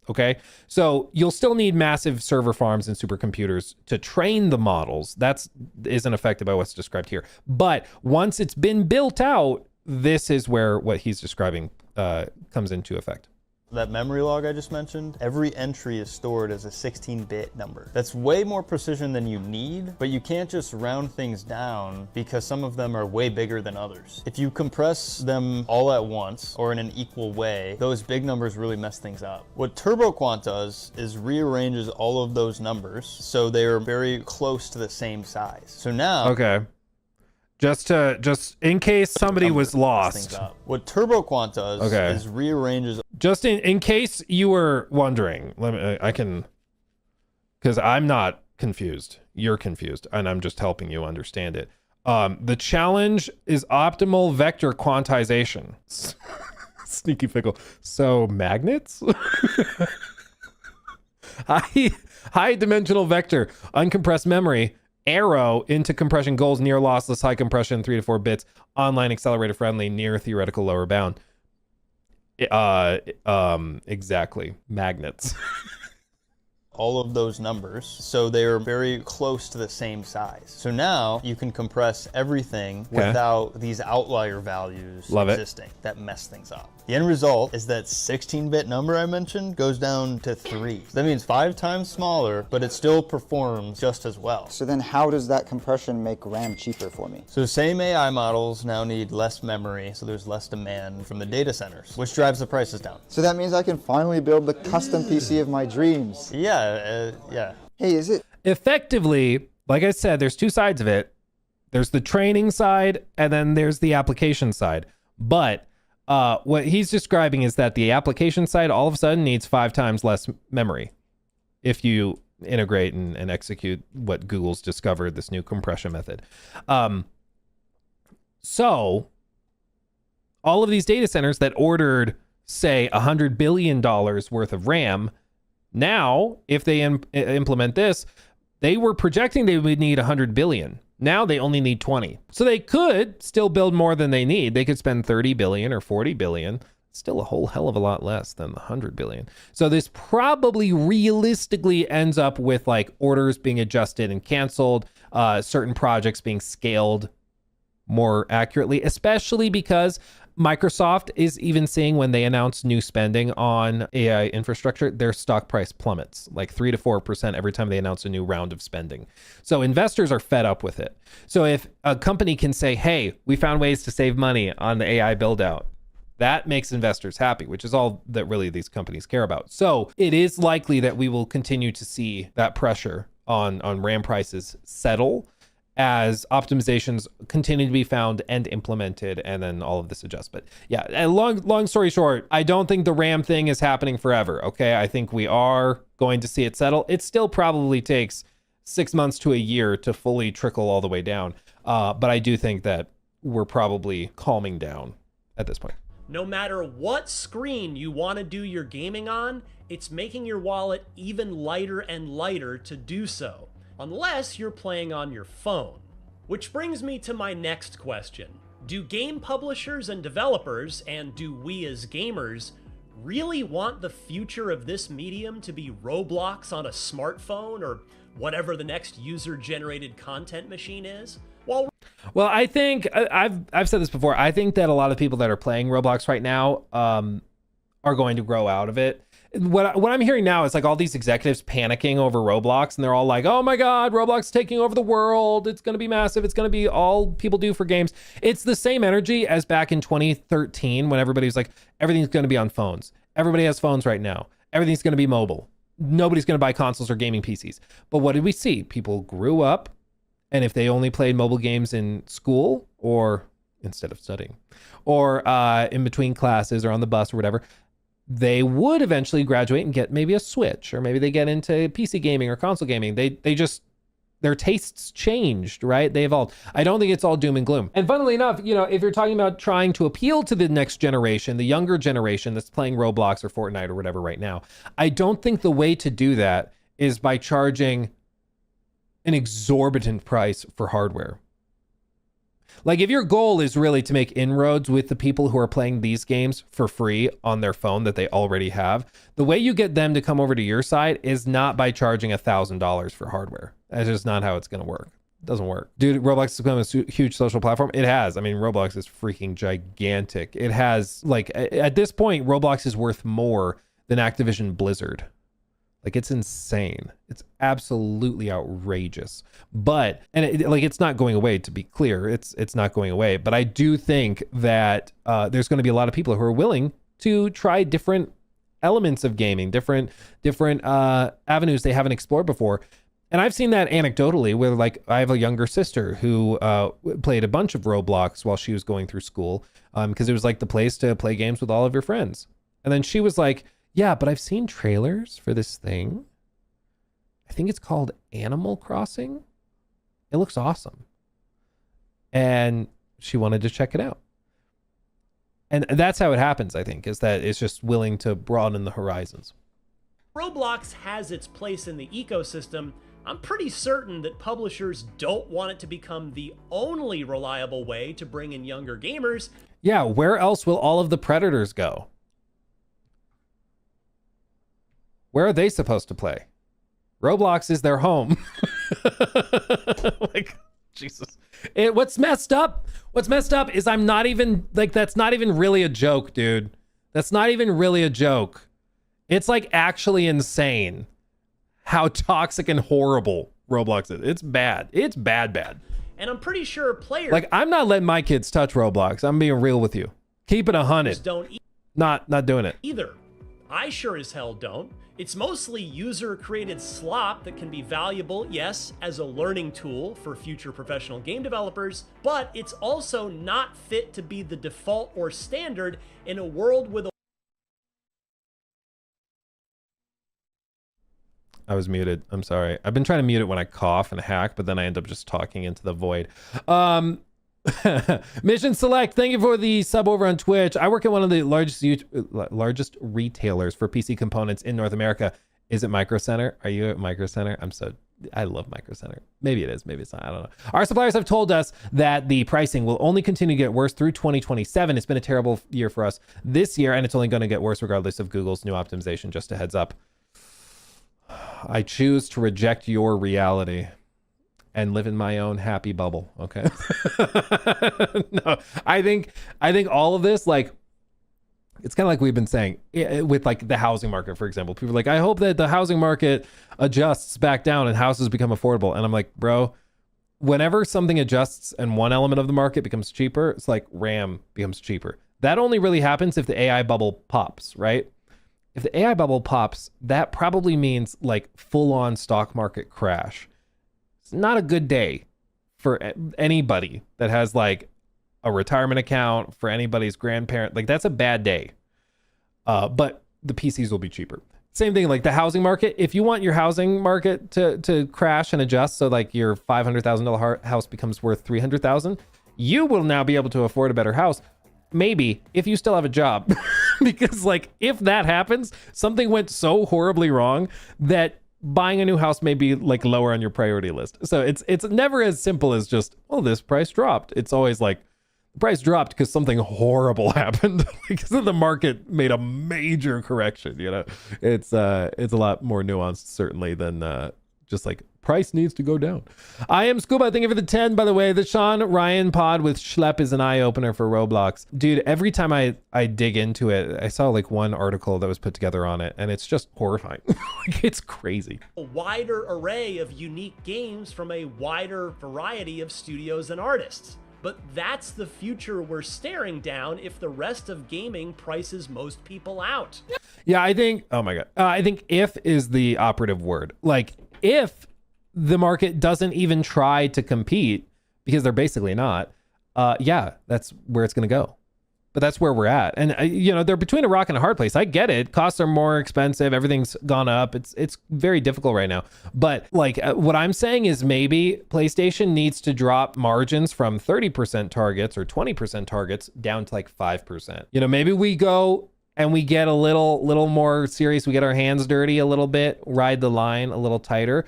S1: Okay, so you'll still need massive server farms and supercomputers to train the models. That isn't affected by what's described here. But once it's been built out, this is where what he's describing comes into effect.
S8: That memory log I just mentioned, every entry is stored as a 16-bit number. That's way more precision than you need, but you can't just round things down because some of them are way bigger than others. If you compress them all at once or in an equal way, those big numbers really mess things up. What TurboQuant does is rearranges all of those numbers so they are very close to the same size. So now,
S1: Okay. Just in case somebody was lost.
S8: What TurboQuant does is rearranges.
S1: Just in case you were wondering, I can, because I'm not confused. You're confused, and I'm just helping you understand it. The challenge is optimal vector quantization. Sneaky fickle. So magnets? High dimensional vector, uncompressed memory, arrow into compression goals, near lossless, high compression, 3 to 4 bits, online accelerator friendly, near theoretical lower bound. Exactly. Magnets.
S8: All of those numbers so they are very close to the same size. So now you can compress everything without these outlier values existing that mess things up. The end result is that 16-bit number I mentioned goes down to 3. So that means 5 times smaller, but it still performs just as well.
S11: So then how does that compression make RAM cheaper for me?
S8: So same AI models now need less memory, so there's less demand from the data centers, which drives the prices down.
S11: So that means I can finally build the custom PC of my dreams.
S8: Yeah.
S11: Hey, is it?
S1: Effectively, like I said, there's two sides of it. There's the training side, and then there's the application side. But what he's describing is that the application side all of a sudden needs 5 times less memory if you integrate and execute what Google's discovered, this new compression method. So all of these data centers that ordered, say, $100 billion worth of RAM, now, if they implement this, they were projecting they would need 100 billion. Now they only need 20. So they could still build more than they need. They could spend 30 billion or 40 billion. Still a whole hell of a lot less than the 100 billion. So this probably realistically ends up with like orders being adjusted and canceled, certain projects being scaled more accurately, especially because Microsoft is even seeing when they announce new spending on AI infrastructure, their stock price plummets like 3 to 4% every time they announce a new round of spending. So investors are fed up with it. So if a company can say, hey, we found ways to save money on the AI build out, that makes investors happy, which is all that really these companies care about. So it is likely that we will continue to see that pressure on RAM prices settle as optimizations continue to be found and implemented, and then all of this adjusts. But yeah, and long story short, I don't think the RAM thing is happening forever, okay? I think we are going to see it settle. It still probably takes 6 months to a year to fully trickle all the way down. But I do think that we're probably calming down at this point.
S2: No matter what screen you want to do your gaming on, it's making your wallet even lighter and lighter to do so, unless you're playing on your phone. Which brings me to my next question. Do game publishers and developers, and do we as gamers, really want the future of this medium to be Roblox on a smartphone or whatever the next user-generated content machine is?
S1: Well, I think I've said this before. I think that a lot of people that are playing Roblox right now are going to grow out of it. What I'm hearing now is like all these executives panicking over Roblox, and they're all like, oh my God, Roblox is taking over the world. It's going to be massive. It's going to be all people do for games. It's the same energy as back in 2013 when everybody was like, everything's going to be on phones. Everybody has phones right now. Everything's going to be mobile. Nobody's going to buy consoles or gaming PCs. But what did we see? People grew up, and if they only played mobile games in school or instead of studying or in between classes or on the bus or whatever, they would eventually graduate and get maybe a Switch, or maybe they get into PC gaming or console gaming. They just, their tastes changed, right? They evolved. I don't think it's all doom and gloom. And funnily enough, you know, if you're talking about trying to appeal to the next generation, the younger generation that's playing Roblox or Fortnite or whatever right now, I don't think the way to do that is by charging an exorbitant price for hardware. Like if your goal is really to make inroads with the people who are playing these games for free on their phone that they already have, the way you get them to come over to your side is not by charging $1,000 for hardware. That's just not how it's going to work. It doesn't work. Dude, Roblox has become a huge social platform. It has. I mean, Roblox is freaking gigantic. It has, like, at this point, Roblox is worth more than Activision Blizzard. Like, it's insane. It's absolutely outrageous. But, and it's not going away, to be clear. It's not going away. But I do think that there's going to be a lot of people who are willing to try different elements of gaming, different avenues they haven't explored before. And I've seen that anecdotally where, like, I have a younger sister who played a bunch of Roblox while she was going through school because it was like the place to play games with all of your friends. And then she was like, yeah, but I've seen trailers for this thing. I think it's called Animal Crossing. It looks awesome. And she wanted to check it out. And that's how it happens, I think, is that it's just willing to broaden the horizons.
S2: Roblox has its place in the ecosystem. I'm pretty certain that publishers don't want it to become the only reliable way to bring in younger gamers.
S1: Yeah, where else will all of the predators go? Where are they supposed to play? Roblox is their home. Like, Jesus. What's messed up is I'm not even, like, that's not even really a joke, dude. That's not even really a joke. It's like actually insane how toxic and horrible Roblox is. It's bad. It's bad.
S2: And I'm pretty sure players,
S1: like, I'm not letting my kids touch Roblox. I'm being real with you. Keep it 100. Not doing it
S2: either. I sure as hell don't. It's mostly user-created slop that can be valuable, yes, as a learning tool for future professional game developers, but it's also not fit to be the default or standard in a world with a...
S1: I was muted. I'm sorry. I've been trying to mute it when I cough and hack, but then I end up just talking into the void. Mission Select, thank you for the sub over on Twitch. I work at one of the largest retailers for PC components in North America. Is it Micro Center? Are you at Micro Center? I love Micro Center. Maybe it is, maybe it's not. I don't know. Our suppliers have told us that the pricing will only continue to get worse through 2027. It's been a terrible year for us this year, and it's only going to get worse regardless of Google's new optimization. Just a heads up. I choose to reject your reality and live in my own happy bubble. Okay. No, I think all of this, like, it's kind of like we've been saying with, like, the housing market, for example. People are like, I hope that the housing market adjusts back down and houses become affordable. And I'm like, bro, whenever something adjusts and one element of the market becomes cheaper, it's like RAM becomes cheaper. That only really happens if the AI bubble pops, right? If the AI bubble pops, that probably means, like, full-on stock market crash. It's not a good day for anybody that has, like, a retirement account, for anybody's grandparent. Like, that's a bad day. But the PCs will be cheaper. Same thing, like the housing market. If you want your housing market to crash and adjust, so like your $500,000 house becomes worth $300,000, you will now be able to afford a better house. Maybe if you still have a job, because, like, if that happens, something went so horribly wrong that buying a new house may be, like, lower on your priority list. So it's never as simple as just, oh, this price dropped. It's always like, the price dropped because something horrible happened, because the market made a major correction. You know, it's a lot more nuanced, certainly, than just like price needs to go down. I am Scuba. Thank you for the 10, by the way. The Sean Ryan pod with Schlepp is an eye opener for Roblox. Dude, every time I dig into it, I saw, like, one article that was put together on it, and it's just horrifying. Like, it's crazy.
S2: A wider array of unique games from a wider variety of studios and artists. But that's the future we're staring down if the rest of gaming prices most people out.
S1: Yeah, I think, oh my God. I think if is the operative word. Like, if the market doesn't even try to compete, because they're basically not, yeah, that's where it's going to go. But that's where we're at. And, you know, they're between a rock and a hard place. I get it. Costs are more expensive. Everything's gone up. It's very difficult right now. But, like, what I'm saying is maybe PlayStation needs to drop margins from 30% targets or 20% targets down to, like, 5%. You know, maybe we go and we get a little more serious. We get our hands dirty a little bit, ride the line a little tighter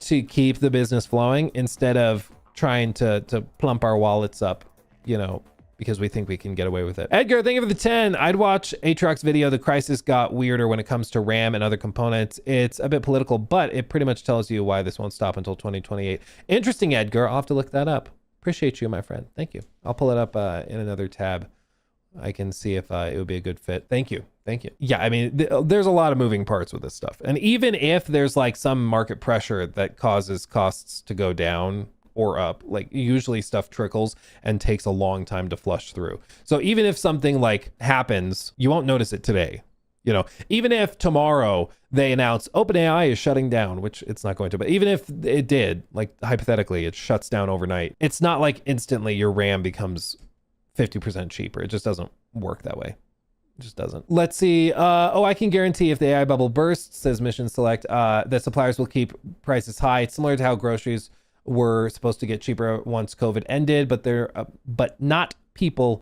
S1: to keep the business flowing, instead of trying to plump our wallets up, you know, because we think we can get away with it. Edgar, thank you for the 10. I'd watch Aatrox's video. The crisis got weirder when it comes to RAM and other components. It's a bit political, but it pretty much tells you why this won't stop until 2028. Interesting, Edgar. I'll have to look that up. Appreciate you, my friend. Thank you. I'll pull it up in another tab. I can see if it would be a good fit. Thank you. Thank you. Yeah, I mean, there's a lot of moving parts with this stuff. And even if there's like some market pressure that causes costs to go down or up, like usually stuff trickles and takes a long time to flush through. So even if something like happens, you won't notice it today. You know, even if tomorrow they announce OpenAI is shutting down, which it's not going to, but even if it did, like hypothetically, it shuts down overnight, it's not like instantly your RAM becomes 50% cheaper. It just doesn't work that way. It just doesn't. Let's see. I can guarantee if the AI bubble bursts, says Mission Select, that suppliers will keep prices high. It's similar to how groceries were supposed to get cheaper once COVID ended, but people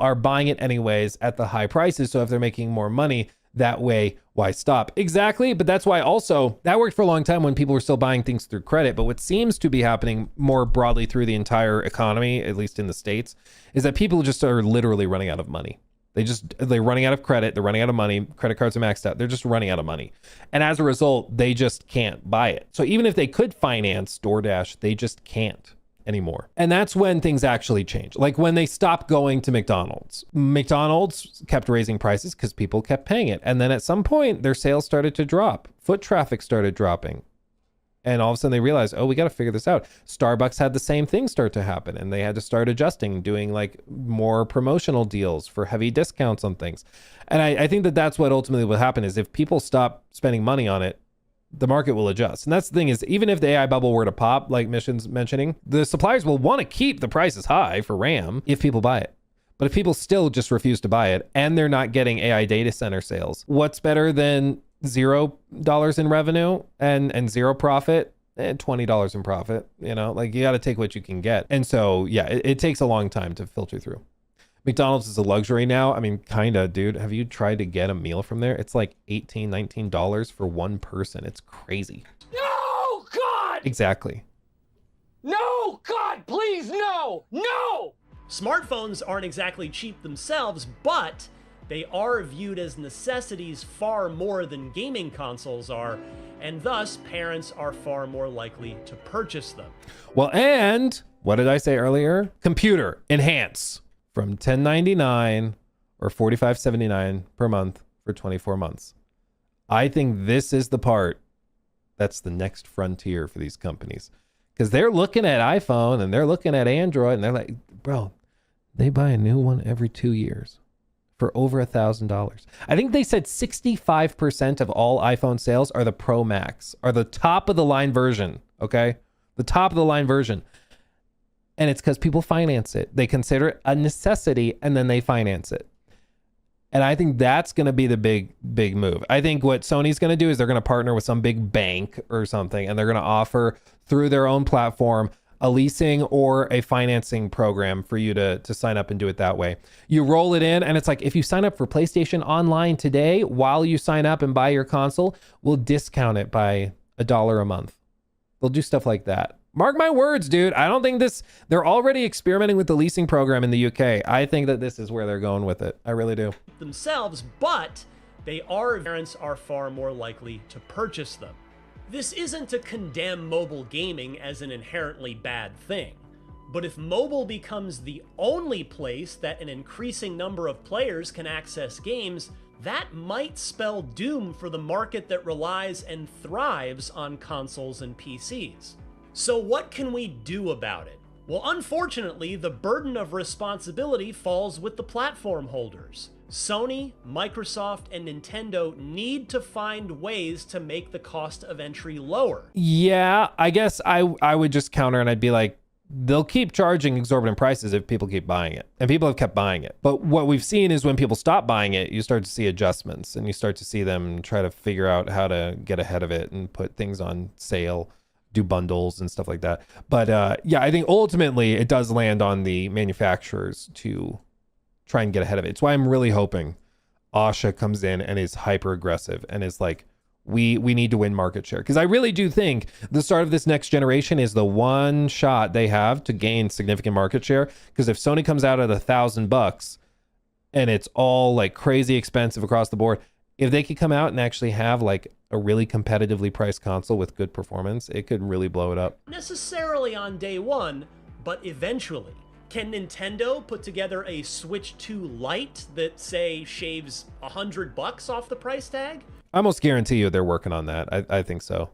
S1: are buying it anyways at the high prices. So if they're making more money that way, why stop? Exactly. But that's why also that worked for a long time when people were still buying things through credit. But what seems to be happening more broadly through the entire economy, at least in the States, is that people just are literally running out of money. They're running out of credit. They're running out of money. Credit cards are maxed out. They're just running out of money. And as a result, they just can't buy it. So even if they could finance DoorDash, they just can't anymore. And that's when things actually change. Like when they stopped going to McDonald's. McDonald's kept raising prices because people kept paying it. And then at some point, their sales started to drop. Foot traffic started dropping. And all of a sudden they realized, oh, we got to figure this out. Starbucks had the same thing start to happen. And they had to start adjusting, doing like more promotional deals for heavy discounts on things. And I think that that's what ultimately will happen is if people stop spending money on it, the market will adjust. And that's the thing is, even if the AI bubble were to pop, like Mission's mentioning, the suppliers will want to keep the prices high for RAM if people buy it. But if people still just refuse to buy it and they're not getting AI data center sales, what's better than $0 in revenue and zero profit? $20 in profit, you know, like you got to take what you can get. And so, yeah, it takes a long time to filter through. McDonald's is a luxury now. I mean, kind of, dude. Have you tried to get a meal from there? It's like $18, $19 for one person. It's crazy.
S12: No, God!
S1: Exactly.
S12: No, God, please, no! No!
S2: Smartphones aren't exactly cheap themselves, but they are viewed as necessities far more than gaming consoles are, and thus parents are far more likely to purchase them.
S1: Well, and what did I say earlier? Computer, enhance. From $10.99 or $45.79 per month for 24 months. I think this is the part that's the next frontier for these companies. Because they're looking at iPhone and they're looking at Android and they're like, bro, they buy a new one every 2 years for over $1,000. I think they said 65% of all iPhone sales are the Pro Max, are the top of the line version, okay? The top of the line version. And it's because people finance it. They consider it a necessity and then they finance it. And I think that's going to be the big move. I think what Sony's going to do is they're going to partner with some big bank or something, and they're going to offer through their own platform a leasing or a financing program for you to sign up and do it that way. You roll it in, and it's like, if you sign up for PlayStation Online today, while you sign up and buy your console, we'll discount it by $1 a month. They'll do stuff like that. Mark my words, dude. I don't think they're already experimenting with the leasing program in the UK. I think that this is where they're going with it. I really do.
S2: Themselves, but parents are far more likely to purchase them. This isn't to condemn mobile gaming as an inherently bad thing, but if mobile becomes the only place that an increasing number of players can access games, that might spell doom for the market that relies and thrives on consoles and PCs. So what can we do about it? Well, unfortunately, the burden of responsibility falls with the platform holders. Sony, Microsoft, and Nintendo need to find ways to make the cost of entry lower.
S1: Yeah, I guess I would just counter and I'd be like, they'll keep charging exorbitant prices if people keep buying it. And people have kept buying it. But what we've seen is when people stop buying it, you start to see adjustments and you start to see them try to figure out how to get ahead of it and put things on sale, do bundles and stuff like that. But yeah, I think ultimately it does land on the manufacturers to try and get ahead of it. It's why I'm really hoping Asha comes in and is hyper aggressive and is like, we need to win market share. Because I really do think the start of this next generation is the one shot they have to gain significant market share. Because if Sony comes out at $1,000 and it's all like crazy expensive across the board, if they could come out and actually have like a really competitively priced console with good performance, it could really blow it up.
S2: Necessarily on day one, but eventually. Can Nintendo put together a Switch 2 Lite that, say, shaves $100 off the price tag?
S1: I almost guarantee you they're working on that. I think so.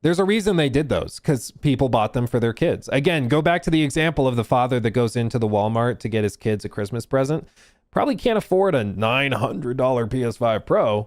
S1: There's a reason they did those, because people bought them for their kids. Again, go back to the example of the father that goes into the Walmart to get his kids a Christmas present. Probably can't afford a $900 PS5 Pro,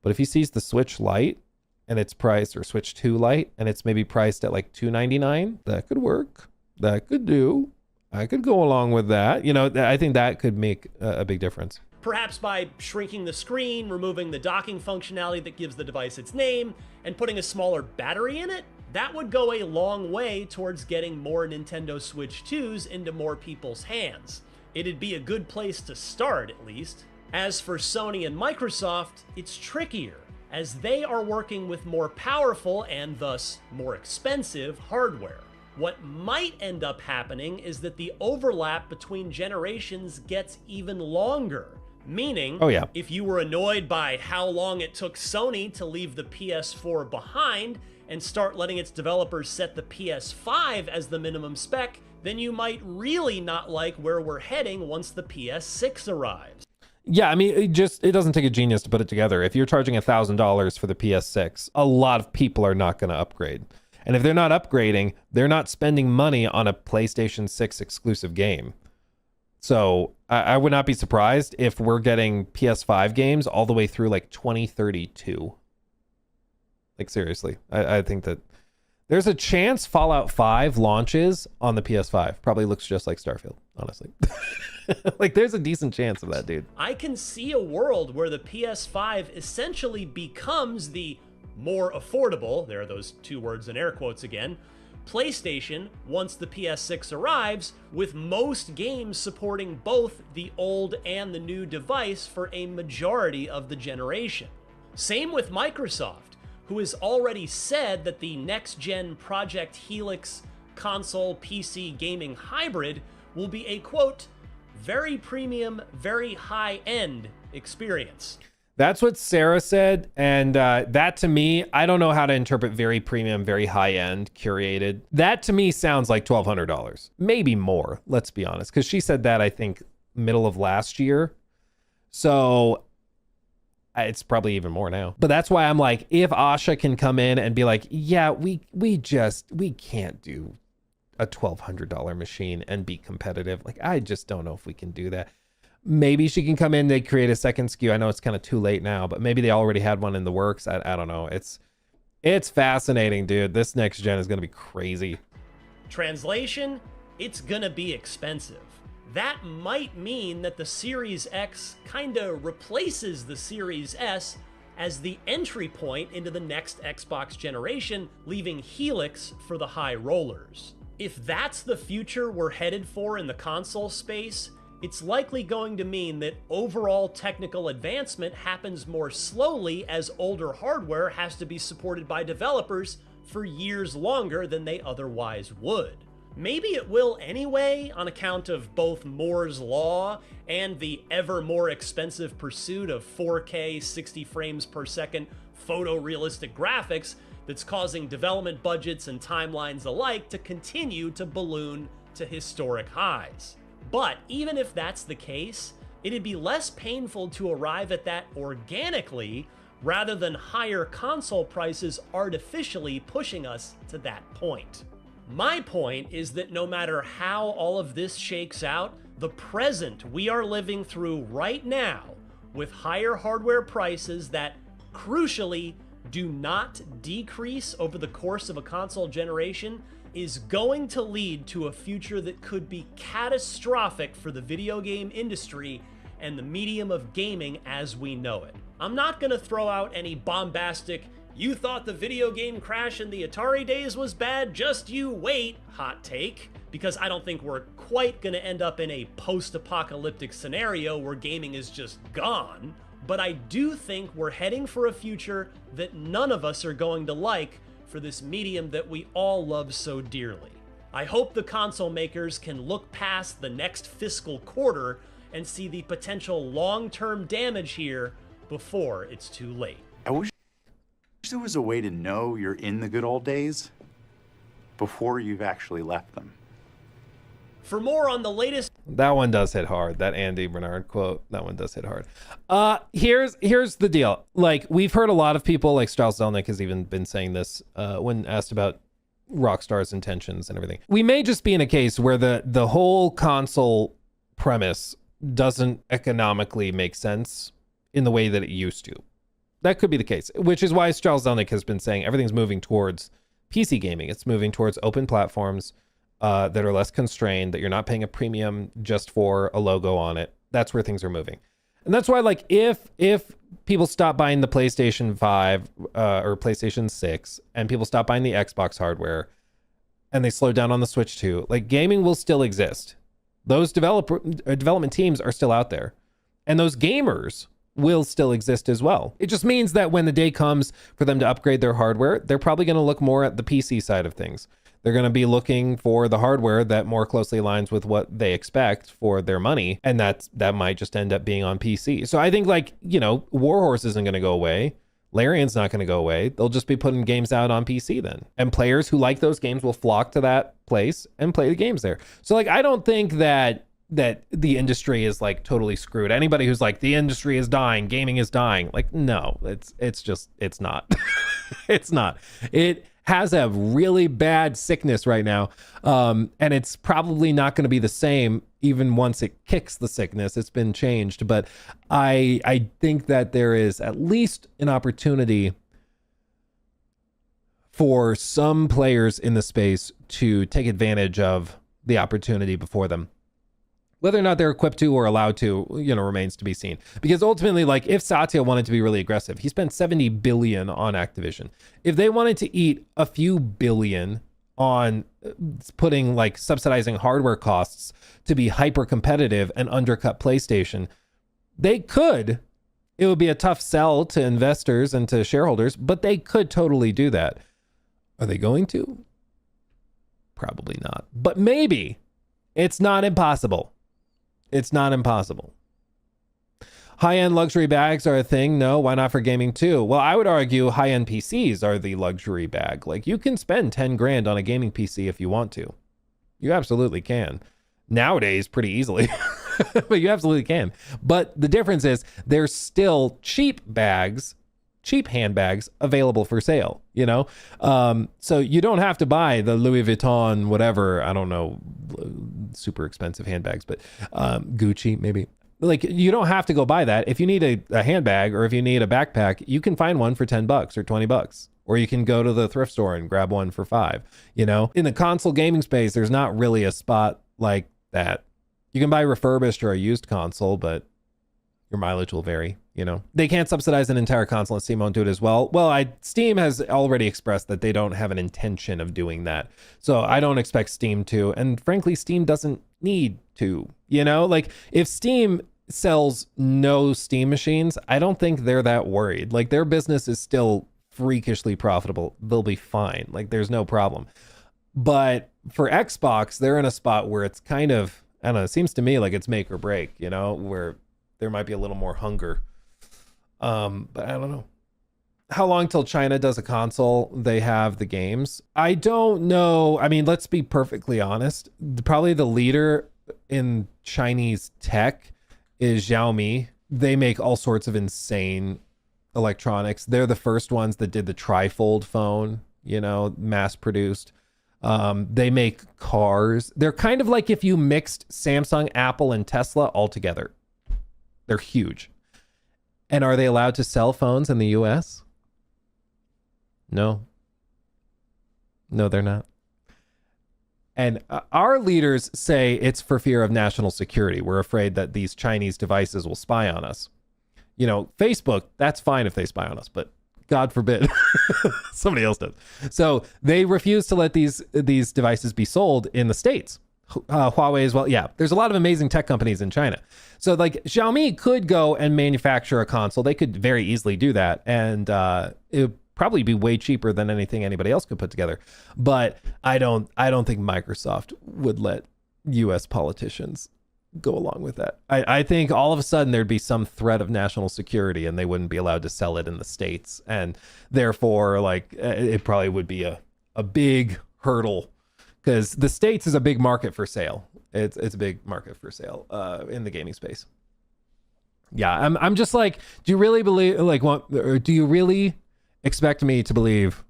S1: but if he sees the Switch Lite and it's priced, or Switch 2 Lite, and it's maybe priced at like $299, that could work. That could do. I could go along with that. You know, I think that could make a big difference.
S2: Perhaps by shrinking the screen, removing the docking functionality that gives the device its name, and putting a smaller battery in it, that would go a long way towards getting more Nintendo Switch 2s into more people's hands. It'd be a good place to start, at least. As for Sony and Microsoft, it's trickier, as they are working with more powerful and thus more expensive hardware. What might end up happening is that the overlap between generations gets even longer. Meaning, if you were annoyed by how long it took Sony to leave the PS4 behind and start letting its developers set the PS5 as the minimum spec, then you might really not like where we're heading once the PS6 arrives.
S1: Yeah, I mean, it doesn't take a genius to put it together. If you're charging $1,000 for the PS6, a lot of people are not going to upgrade. And if they're not upgrading, they're not spending money on a PlayStation 6 exclusive game. So I would not be surprised if we're getting PS5 games all the way through like 2032. Like, seriously, I think that there's a chance Fallout 5 launches on the PS5. Probably looks just like Starfield, honestly. Like, there's a decent chance of that, dude.
S2: I can see a world where the PS5 essentially becomes the more affordable, there are those two words in air quotes again, PlayStation once the PS6 arrives, with most games supporting both the old and the new device for a majority of the generation. Same with Microsoft, who has already said that the next-gen Project Helix console PC gaming hybrid will be a, quote, very premium, very high-end experience.
S1: That's what Sarah said, and that to me, I don't know how to interpret very premium, very high-end, curated. That to me sounds like $1,200, maybe more, let's be honest, because she said that, I think, middle of last year. So it's probably even more now. But that's why I'm like, if Asha can come in and be like, yeah, we can't do a $1,200 machine and be competitive. Like, I just don't know if we can do that. Maybe she can come in, they create a second SKU. I know it's kind of too late now, but maybe they already had one in the works. I don't know. It's fascinating, dude. This next gen is going to be crazy.
S2: Translation, it's going to be expensive. That might mean that the Series X kind of replaces the Series S as the entry point into the next Xbox generation, leaving Helix for the high rollers. If that's the future we're headed for in the console space, it's likely going to mean that overall technical advancement happens more slowly, as older hardware has to be supported by developers for years longer than they otherwise would. Maybe it will anyway, on account of both Moore's Law and the ever more expensive pursuit of 4K 60 frames per second photorealistic graphics that's causing development budgets and timelines alike to continue to balloon to historic highs. But even if that's the case, it'd be less painful to arrive at that organically rather than higher console prices artificially pushing us to that point. My point is that no matter how all of this shakes out, the present we are living through right now, with higher hardware prices that, crucially, do not decrease over the course of a console generation, is going to lead to a future that could be catastrophic for the video game industry and the medium of gaming as we know it. I'm not going to throw out any bombastic, you thought the video game crash in the Atari days was bad, just you wait, hot take, because I don't think we're quite going to end up in a post-apocalyptic scenario where gaming is just gone. But I do think we're heading for a future that none of us are going to like for this medium that we all love so dearly. I hope the console makers can look past the next fiscal quarter and see the potential long-term damage here before it's too late.
S13: I wish there was a way to know you're in the good old days before you've actually left them.
S2: For more on the latest...
S1: That one does hit hard. That Andy Bernard quote, that one does hit hard. Here's the deal. Like, we've heard a lot of people, like Strauss Zelnick has even been saying this when asked about Rockstar's intentions and everything. We may just be in a case where the whole console premise doesn't economically make sense in the way that it used to. That could be the case, which is why Strauss Zelnick has been saying everything's moving towards PC gaming. It's moving towards open platforms that are less constrained, that you're not paying a premium just for a logo on it. That's where things are moving. And that's why, like, if people stop buying the PlayStation 5 or PlayStation 6 and people stop buying the Xbox hardware and they slow down on the Switch 2, like, gaming will still exist. Those development teams are still out there. And those gamers will still exist as well. It just means that when the day comes for them to upgrade their hardware, they're probably going to look more at the PC side of things. They're going to be looking for the hardware that more closely aligns with what they expect for their money. And that might just end up being on PC. So I think, like, you know, Warhorse isn't going to go away. Larian's not going to go away. They'll just be putting games out on PC then. And players who like those games will flock to that place and play the games there. So, like, I don't think that the industry is, like, totally screwed. Anybody who's like, the industry is dying, gaming is dying, like, no, it's not. It's not. It has a really bad sickness right now. And it's probably not going to be the same even once it kicks the sickness. It's been changed. But I think that there is at least an opportunity for some players in the space to take advantage of the opportunity before them. Whether or not they're equipped to or allowed to, you know, remains to be seen. Because ultimately, like, if Satya wanted to be really aggressive, he spent $70 billion on Activision. If they wanted to eat a few billion on putting, like, subsidizing hardware costs to be hyper competitive and undercut PlayStation, they could. It would be a tough sell to investors and to shareholders, but they could totally do that. Are they going to? Probably not. But maybe. It's not impossible. It's not impossible. High-end luxury bags are a thing. No, why not for gaming too? Well, I would argue high-end PCs are the luxury bag. Like, you can spend 10 grand on a gaming PC if you want to. You absolutely can. Nowadays, pretty easily. But you absolutely can. But the difference is there's still cheap bags, cheap handbags available for sale, you know? So you don't have to buy the Louis Vuitton, whatever, I don't know, super expensive handbags, but Gucci maybe. Like, you don't have to go buy that. If you need a handbag or if you need a backpack, you can find one for $10 or $20. Or you can go to the thrift store and grab one for $5, you know? In the console gaming space, there's not really a spot like that. You can buy refurbished or a used console, but your mileage will vary, you know? They can't subsidize an entire console, and Steam won't do it as well. Well, Steam has already expressed that they don't have an intention of doing that. So I don't expect Steam to, and frankly, Steam doesn't need to, you know? Like, if Steam sells no Steam machines, I don't think they're that worried. Like, their business is still freakishly profitable. They'll be fine. Like, there's no problem. But for Xbox, they're in a spot where it's kind of, I don't know, it seems to me like it's make or break, you know, where there might be a little more hunger. But I don't know. How long till China does a console? They have the games. I don't know. I mean, let's be perfectly honest. Probably the leader in Chinese tech is Xiaomi. They make all sorts of insane electronics. They're the first ones that did the trifold phone, you know, mass produced. They make cars. They're kind of like if you mixed Samsung, Apple, and Tesla all together. They're huge. And are they allowed to sell phones in the US? No. No, they're not. And our leaders say it's for fear of national security. We're afraid that these Chinese devices will spy on us. You know, Facebook, that's fine if they spy on us, but God forbid somebody else does. So they refuse to let these devices be sold in the States. Huawei as well. Yeah, there's a lot of amazing tech companies in China. So, like, Xiaomi could go and manufacture a console. They could very easily do that. And it would probably be way cheaper than anything anybody else could put together. But I don't think Microsoft would let US politicians go along with that. I think all of a sudden there'd be some threat of national security and they wouldn't be allowed to sell it in the States. And therefore, like, it probably would be a big hurdle, because the States is a big market for sale. It's a big market for sale in the gaming space. Yeah, I'm just like, do you really believe, like, or do you really expect me to believe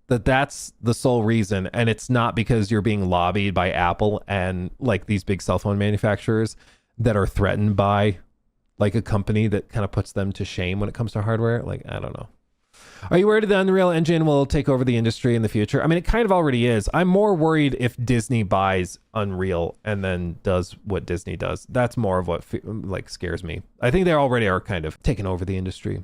S1: that that's the sole reason, and it's not because you're being lobbied by Apple and like these big cell phone manufacturers that are threatened by like a company that kind of puts them to shame when it comes to hardware? Like, I don't know. Are you worried the Unreal Engine will take over the industry in the future? I mean, it kind of already is. I'm more worried if Disney buys Unreal and then does what Disney does. That's more of what like scares me. I think they already are kind of taking over the industry.